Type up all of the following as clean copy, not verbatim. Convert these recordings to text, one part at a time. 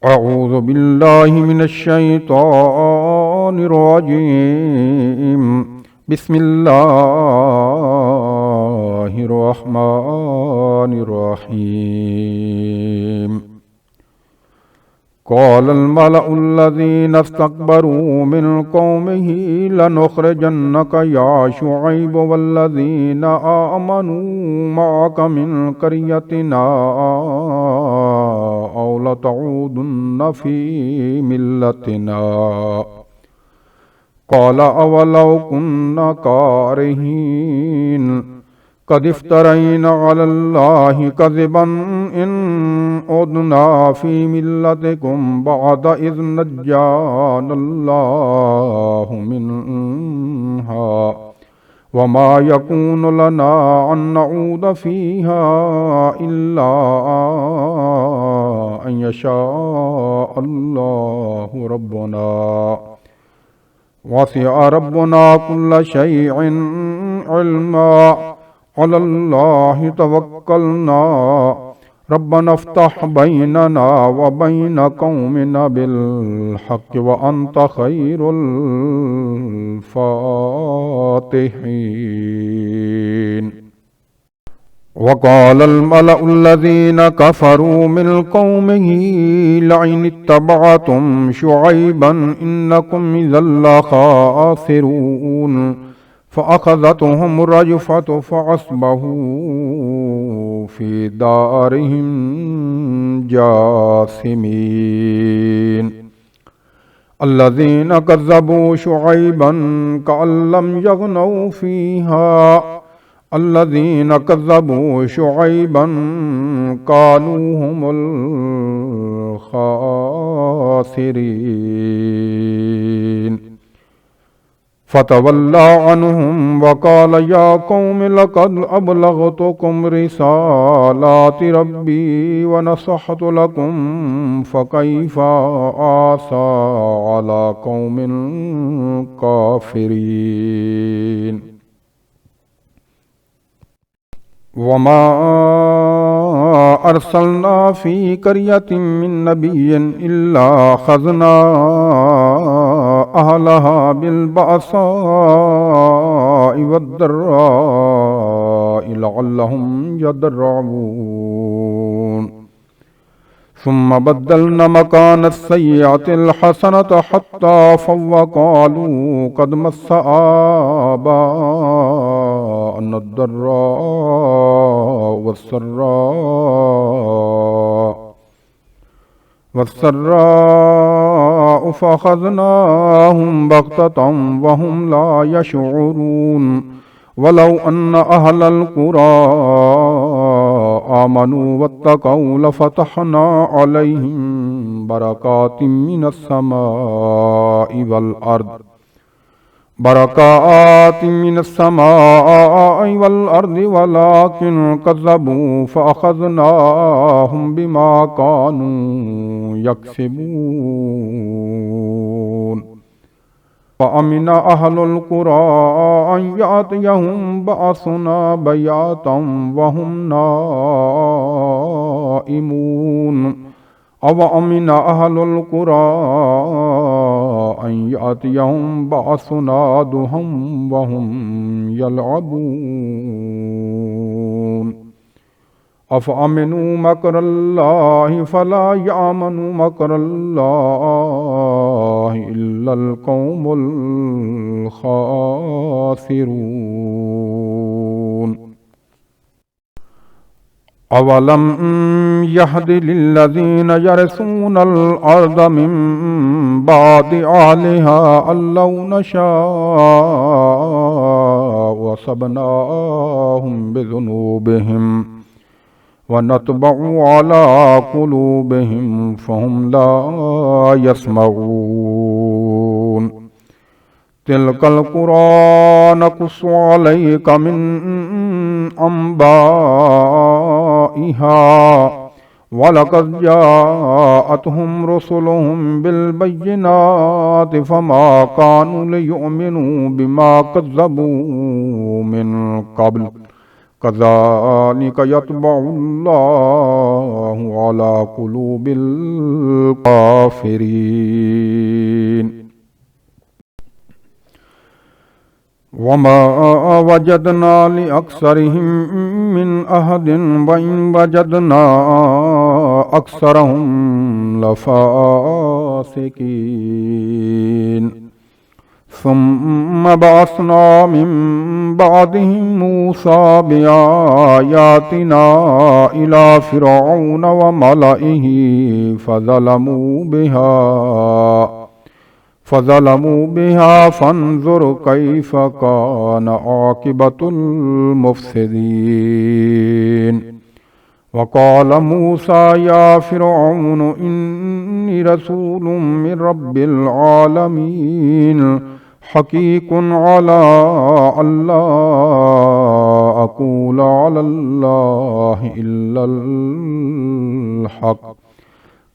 أعوذ بالله من الشيطان الرجيم. بسم الله الرحمن الرحيم. قال الملأ الذين استكبروا من قومه لنخرجنك يا شعيب والذين آمنوا معك من قريتنا أو لتعودن في ملتنا. قال أولو كنا كارهين قد افترينا على الله كذبا إن عدنا في ملتكم بعد إذ نجانا الله منها وما يكون لنا أن نعود فيها إلا أن يشاء الله ربنا وسع ربنا كل شيء علما على الله توكلنا ربنا افتح بيننا وبين قومنا بالحق وأنت خير الفاتحين. وقال الملأ الذين كفروا من قومه لئن اتبعتم شعيبا إنكم إذا لخاسرون فأخذتهم الرجفة فأصبحوا في دارهم جاثمين. الذين كذبوا شعيبا كأن لم يغنوا فيها الذين كذبوا شعيبا كانوا هم الخاسرين. فتولى عنهم وقال يا قوم لقد أبلغتكم رسالات ربي ونصحت لكم فكيف آسى على قوم كافرين. وما أرسلنا في قرية من نبي إلا أخذنا أهلها بالبأساء والضراء لعلهم يضرعون ثم بدلنا مكان السيئة الحسنة حتى وقالوا قد مس آباءنا الضراء والسراء فأخذناهم بغتة وهم لا يشعرون. ولو أن أهل القرى آمنوا واتقوا لفتحنا عليهم بركات من السماء والأرض ولكن كذبوا فأخذناهم بما كانوا يكسبون. فأمن أهل القرى أن يأتيهم بأسنا بياتا وهم نائمون أو أمن أهل القرى أن يأتيهم بأسنا ضحى وهم يلعبون. أفأمنوا مكر الله فلا يأمن مكر الله إلا القوم الخاسرون. أولم يهد للذين يرثون الأرض من بعد أهلها أن لو نشاء وأصبناهم بذنوبهم ونطبع على قلوبهم فهم لا يسمعون. تلك القرى نقص عليك من أنبائها ولقد جاءتهم رسلهم بالبينات فما كانوا ليؤمنوا بما كذبوا من قبل كذلك يطبع الله على قلوب الكافرين وما وجدنا لأكثرهم من أحد وإن وجدنا أكثرهم لفاسقين ثم بعثنا من بعدهم موسى بآياتنا إلى فرعون وملئه فظلموا بها فانظر كيف كان عاقبة المفسدين وقال موسى يا فرعون إني رسول من رب العالمين حقيق على ألا أقول على الله إلا الحق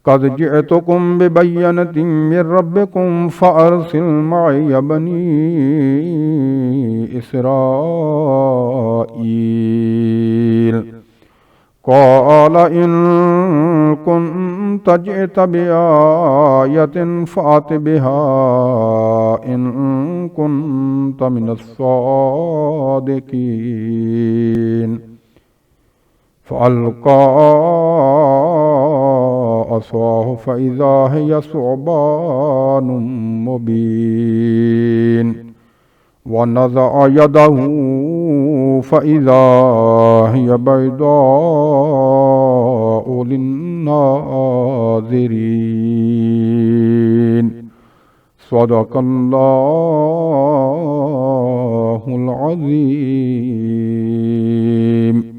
قد جئتكم ببينة من ربكم فأرسل معي بني إسرائيل قال إن كنت جئت بآية فأت بها إن كنت من الصادقين فألقى عصاه فإذا هي ثعبان مبين ونزع يده فإذا هي بيضاء للناظرين صدق الله العظيم.